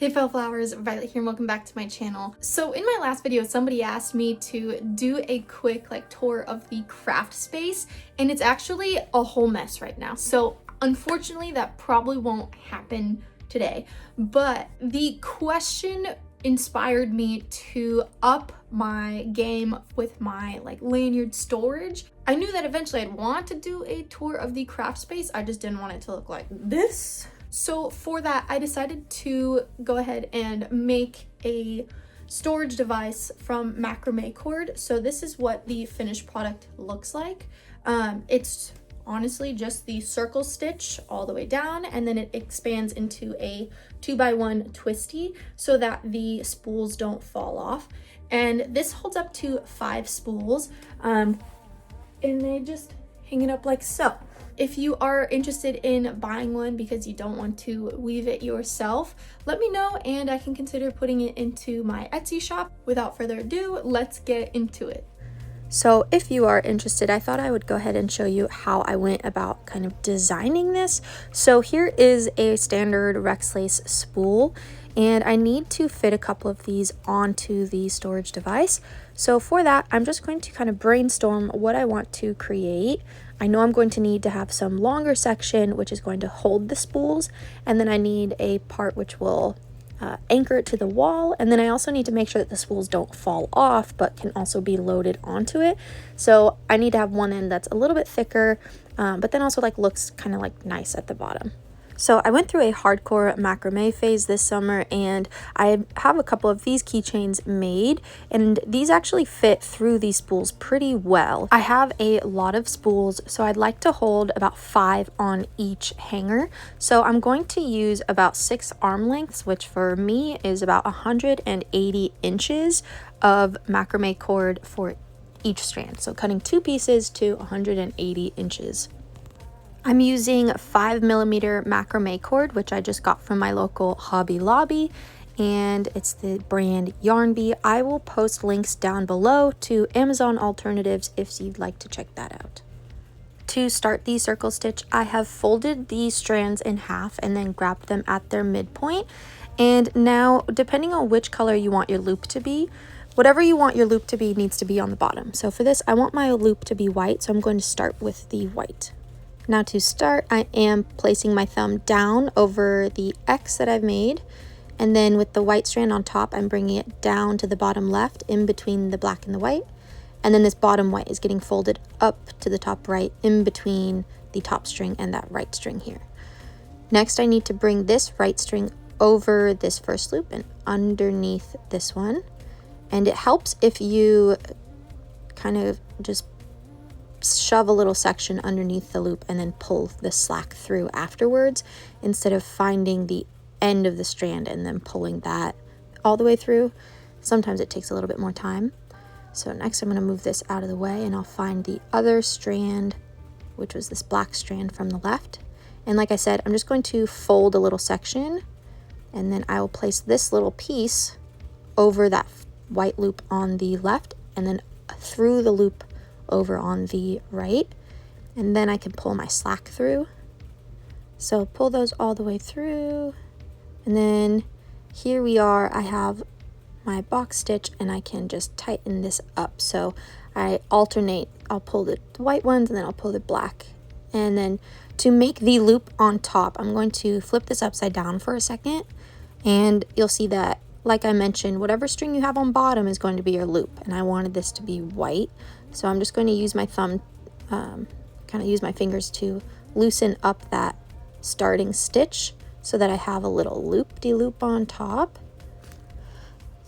Hey fellow flowers, Violet here and welcome back to my channel. So in my last video, somebody asked me to do a quick tour of the craft space, and it's actually a whole mess right now. So unfortunately that probably won't happen today, but the question inspired me to up my game with my lanyard storage. I knew that eventually I'd want to do a tour of the craft space. I just didn't want it to look like this. So for that, I decided to go ahead and make a storage device from macrame cord. So this is what the finished product looks like. It's honestly just the circle stitch all the way down, and then it expands into a 2x1 twisty so that the spools don't fall off. And this holds up to 5 spools, and they just hang it up like so. If you are interested in buying one because you don't want to weave it yourself, let me know and I can consider putting it into my Etsy shop. Without further ado, let's get into it. So if you are interested, I thought I would go ahead and show you how I went about kind of designing this. So here is a standard Rex lace spool, and I need to fit a couple of these onto the storage device. So for that, I'm just going to kind of brainstorm what I want to create. I know I'm going to need to have some longer section which is going to hold the spools, and then I need a part which will anchor it to the wall, and then I also need to make sure that the spools don't fall off but can also be loaded onto it. So I need to have one end that's a little bit thicker, but then also looks kind of nice at the bottom. So I went through a hardcore macrame phase this summer, and I have a couple of these keychains made, and these actually fit through these spools pretty well. I have a lot of spools, so I'd like to hold about 5 on each hanger. So I'm going to use about 6 arm lengths, which for me is about 180 inches of macrame cord for each strand. So cutting 2 pieces to 180 inches. I'm using 5mm macrame cord, which I just got from my local Hobby Lobby, and it's the brand Yarn Bee. I will post links down below to Amazon alternatives if you'd like to check that out. To start the circle stitch, I have folded these strands in half and then grabbed them at their midpoint. And now, depending on which color you want your loop to be, whatever you want your loop to be needs to be on the bottom. So for this, I want my loop to be white, so I'm going to start with the white. Now to start, I am placing my thumb down over the X that I've made, and then with the white strand on top, I'm bringing it down to the bottom left in between the black and the white, and then this bottom white is getting folded up to the top right in between the top string and that right string here. Next, I need to bring this right string over this first loop and underneath this one, and it helps if you kind of just shove a little section underneath the loop and then pull the slack through afterwards, instead of finding the end of the strand and then pulling that all the way through. Sometimes it takes a little bit more time. So next I'm going to move this out of the way, and I'll find the other strand, which was this black strand from the left. And like I said, I'm just going to fold a little section, and then I will place this little piece over that white loop on the left and then through the loop over on the right, and then I can pull my slack through. So pull those all the way through, and then here we are. I have my box stitch and I can just tighten this up. So I alternate, I'll pull the white ones and then I'll pull the black. And then to make the loop on top, I'm going to flip this upside down for a second, and you'll see that, like I mentioned, whatever string you have on bottom is going to be your loop, and I wanted this to be white. So I'm just going to use my thumb, kind of use my fingers to loosen up that starting stitch so that I have a little loop-de-loop on top.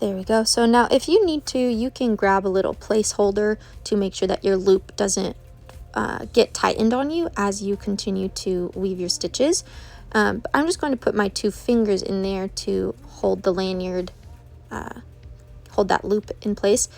There we go. So now if you need to, you can grab a little placeholder to make sure that your loop doesn't get tightened on you as you continue to weave your stitches. But I'm just going to put my 2 fingers in there to hold the lanyard, hold that loop in place.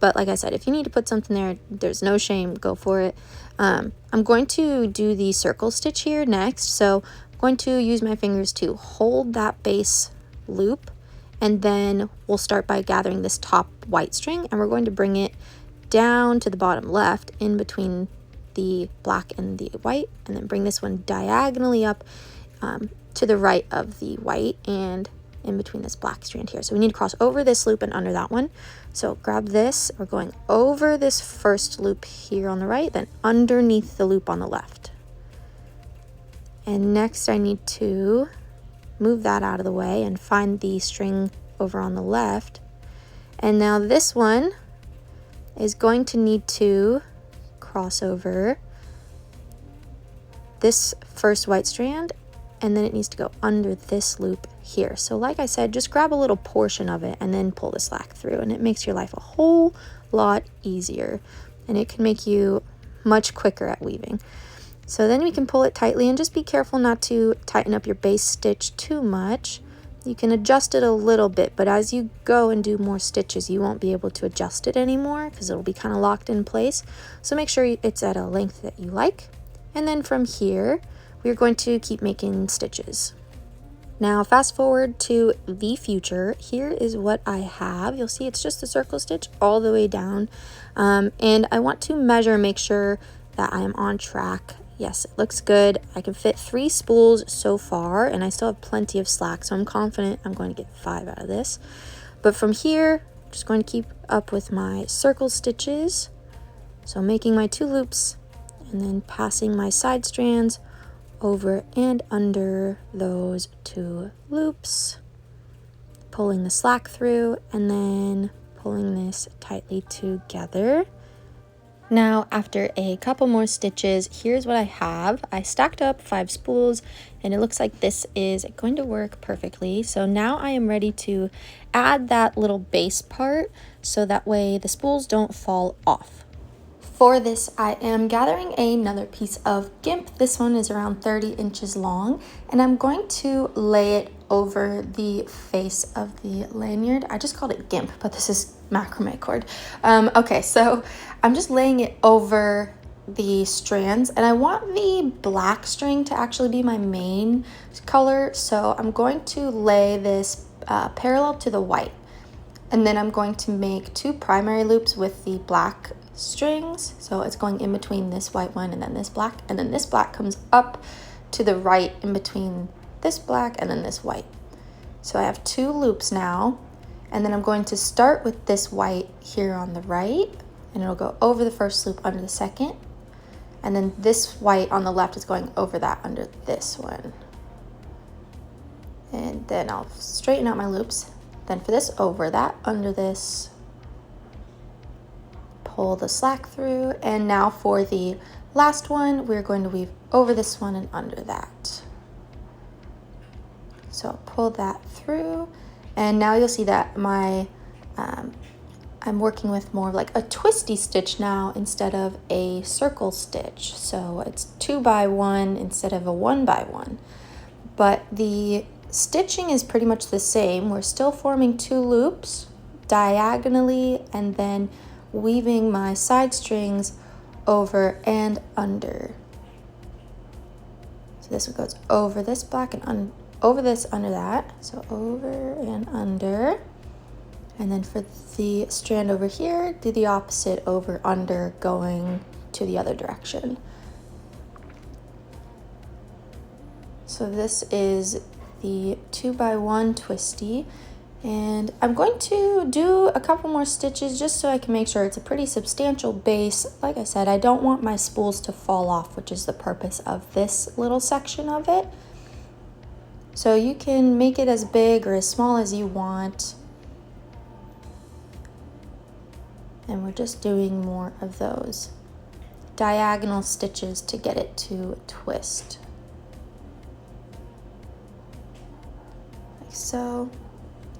But like I said, if you need to put something there, there's no shame, go for it. I'm going to do the circle stitch here next. So I'm going to use my fingers to hold that base loop, and then we'll start by gathering this top white string, and we're going to bring it down to the bottom left in between the black and the white, and then bring this one diagonally up to the right of the white, and in between this black strand here. So we need to cross over this loop and under that one. So grab this, we're going over this first loop here on the right, then underneath the loop on the left. And next I need to move that out of the way and find the string over on the left. And now this one is going to need to cross over this first white strand, and then it needs to go under this loop here. So like I said, just grab a little portion of it and then pull the slack through, and it makes your life a whole lot easier, and it can make you much quicker at weaving. So then we can pull it tightly, and just be careful not to tighten up your base stitch too much. You can adjust it a little bit, but as you go and do more stitches, you won't be able to adjust it anymore because it'll be kind of locked in place. So make sure it's at a length that you like. And then from here, we're going to keep making stitches. Now fast forward to the future. Here is what I have. You'll see it's just a circle stitch all the way down. And I want to measure, make sure that I am on track. Yes, it looks good. I can fit 3 spools so far, and I still have plenty of slack, so I'm confident I'm going to get 5 out of this. But from here, I'm just going to keep up with my circle stitches. So making my 2 loops, and then passing my side strands over and under those 2 loops, pulling the slack through, and then pulling this tightly together. Now, after a couple more stitches, here's what I have. I stacked up 5 spools, and it looks like this is going to work perfectly. So now I am ready to add that little base part so that way the spools don't fall off. For this, I am gathering another piece of GIMP. This one is around 30 inches long, and I'm going to lay it over the face of the lanyard. I just called it GIMP, but this is macrame cord. Okay, so I'm just laying it over the strands, and I want the black string to actually be my main color. So I'm going to lay this parallel to the white, and then I'm going to make 2 primary loops with the black strings. So it's going in between this white one and then this black, and then this black comes up to the right in between this black and then this white. So I have 2 loops now, and then I'm going to start with this white here on the right, and it'll go over the first loop under the second, and then this white on the left is going over that under this one. And then I'll straighten out my loops. Then for this, over that, under this, pull the slack through, and now for the last one, we're going to weave over this one and under that. So I'll pull that through, and now you'll see that my I'm working with more of like a twisty stitch now instead of a circle stitch. So it's 2 by 1 instead of a 1 by 1. But the stitching is pretty much the same. We're still forming 2 loops diagonally and then weaving my side strings over and under. So this one goes over this black and over this under that. So over and under. And then for the strand over here, do the opposite, over, under, going to the other direction. So this is the 2 by 1 twisty. And I'm going to do a couple more stitches just so I can make sure it's a pretty substantial base. Like I said, I don't want my spools to fall off, which is the purpose of this little section of it. So you can make it as big or as small as you want. And we're just doing more of those diagonal stitches to get it to twist. Like so.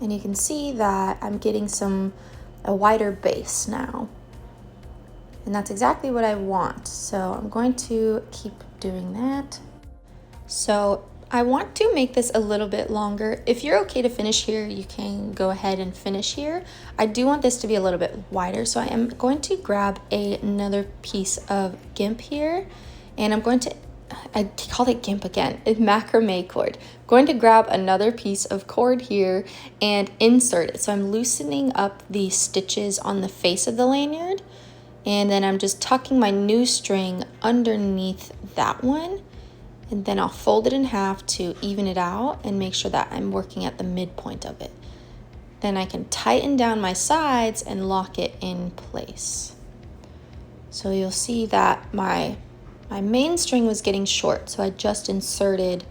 And you can see that I'm getting a wider base now. And that's exactly what I want. So I'm going to keep doing that. So I want to make this a little bit longer. If you're okay to finish here, you can go ahead and finish here. I do want this to be a little bit wider, so I am going to grab another piece of GIMP here, and I'm going to, I called it GIMP again, it's macrame cord. I'm going to grab another piece of cord here and insert it. So I'm loosening up the stitches on the face of the lanyard, and then I'm just tucking my new string underneath that one. And then I'll fold it in half to even it out and make sure that I'm working at the midpoint of it. Then I can tighten down my sides and lock it in place. So you'll see that my main string was getting short, so I just inserted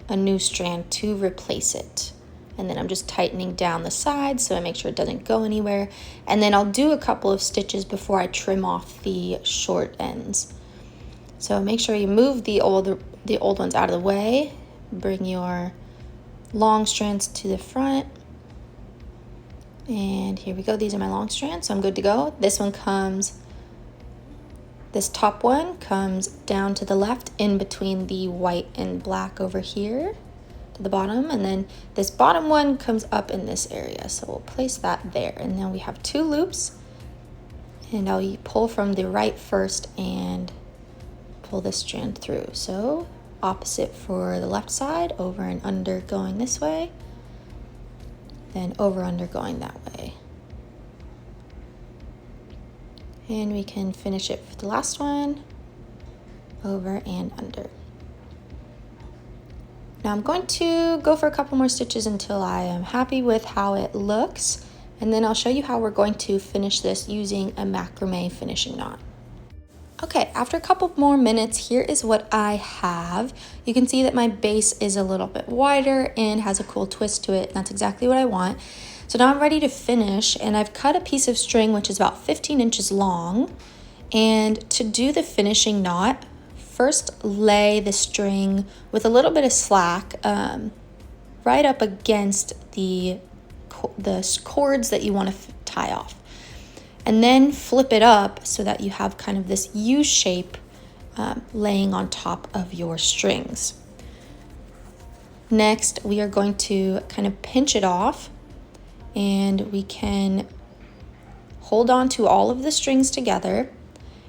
a new strand to replace it. And then I'm just tightening down the sides so I make sure it doesn't go anywhere. And then I'll do a couple of stitches before I trim off the short ends. So make sure you move the old ones out of the way. Bring your long strands to the front. And here we go. These are my long strands, so I'm good to go. This top one comes down to the left in between the white and black over here to the bottom, and then this bottom one comes up in this area, so we'll place that there. And then we have 2 loops, and I'll pull from the right first and pull this strand through. So opposite for the left side, over and under going this way, then over under going that way. And we can finish it for the last one, over and under. Now I'm going to go for a couple more stitches until I am happy with how it looks, and then I'll show you how we're going to finish this using a macrame finishing knot. Okay, after a couple more minutes, here is what I have. You can see that my base is a little bit wider and has a cool twist to it, and that's exactly what I want. So now I'm ready to finish, and I've cut a piece of string which is about 15 inches long. And to do the finishing knot, first lay the string with a little bit of slack right up against the cords that you want to tie off. And then flip it up so that you have kind of this U shape laying on top of your strings. Next, we are going to kind of pinch it off, and we can hold on to all of the strings together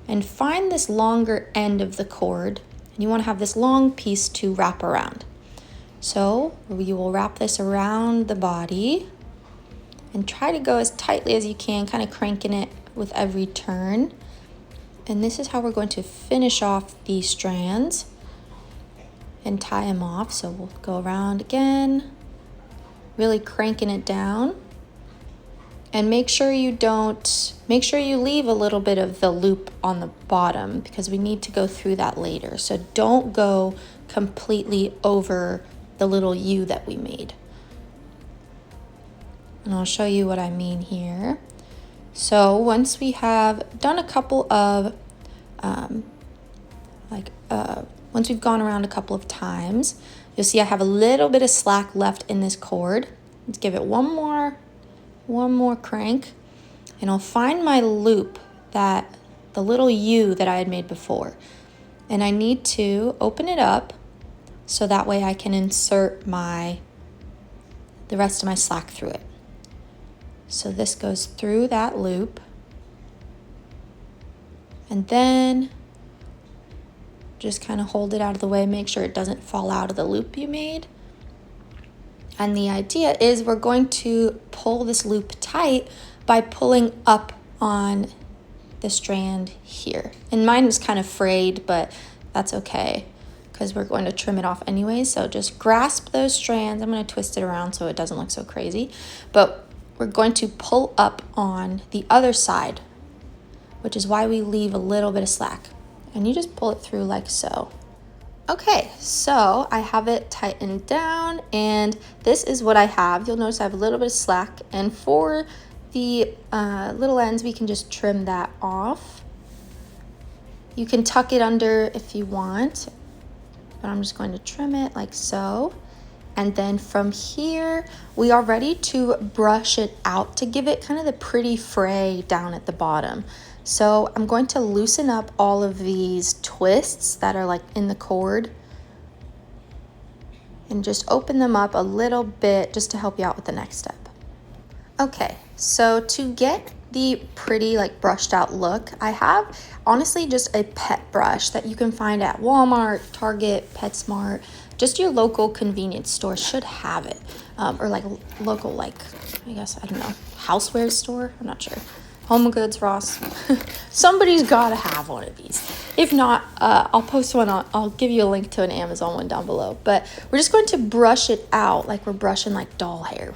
and find this longer end of the cord. And you want to have this long piece to wrap around. So you will wrap this around the body and try to go as tightly as you can, kind of cranking it with every turn. And this is how we're going to finish off these strands and tie them off. So we'll go around again, really cranking it down. And make sure you leave a little bit of the loop on the bottom, because we need to go through that later. So don't go completely over the little U that we made. And I'll show you what I mean here. So once we have done a couple of, once we've gone around a couple of times, you'll see I have a little bit of slack left in this cord. Let's give it one more crank, and I'll find my loop, the little U that I had made before. And I need to open it up so that way I can insert the rest of my slack through it. So this goes through that loop, and then just kind of hold it out of the way, make sure it doesn't fall out of the loop you made. And the idea is we're going to pull this loop tight by pulling up on the strand here. And mine is kind of frayed, but that's okay because we're going to trim it off anyway. So just grasp those strands. I'm going to twist it around so it doesn't look so crazy. But we're going to pull up on the other side, which is why we leave a little bit of slack. And you just pull it through like so. Okay, so I have it tightened down, and this is what I have. You'll notice I have a little bit of slack, and for the little ends, we can just trim that off. You can tuck it under if you want, but I'm just going to trim it like so. And then from here, we are ready to brush it out to give it kind of the pretty fray down at the bottom. So I'm going to loosen up all of these twists that are like in the cord and just open them up a little bit just to help you out with the next step. Okay, so to get the pretty like brushed out look, I have honestly just a pet brush that you can find at Walmart, Target, PetSmart. Just your local convenience store should have it, or like local, like, I guess, I don't know, houseware store, I'm not sure. Home Goods, Ross. Somebody's gotta have one of these. If not, I'll post one I'll give you a link to an Amazon one down below. But we're just going to brush it out like we're brushing like doll hair.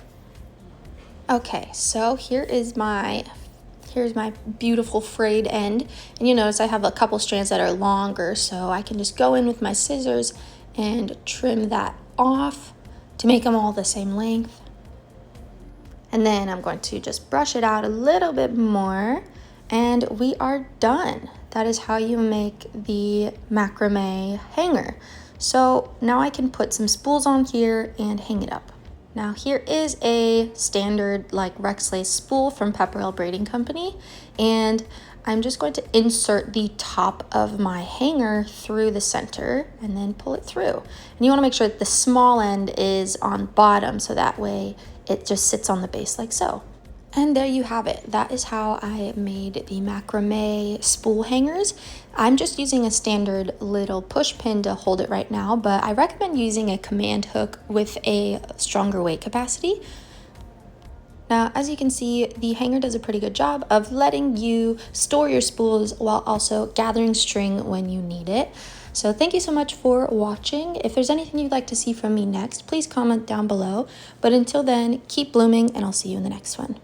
Okay, so here's my beautiful frayed end. And you notice I have a couple strands that are longer, so I can just go in with my scissors and trim that off to make them all the same length. And then I'm going to just brush it out a little bit more, and we are done. That is how you make the macrame hanger. So now I can put some spools on here and hang it up. Now here is a standard like Rex lace spool from Pepperell Braiding Company, and I'm just going to insert the top of my hanger through the center and then pull it through. And you want to make sure that the small end is on bottom, so that way it just sits on the base like so. And there you have it. That is how I made the macrame spool hangers. I'm just using a standard little push pin to hold it right now, but I recommend using a command hook with a stronger weight capacity. Now, as you can see, the hanger does a pretty good job of letting you store your spools while also gathering string when you need it. So thank you so much for watching. If there's anything you'd like to see from me next, please comment down below. But until then, keep blooming, and I'll see you in the next one.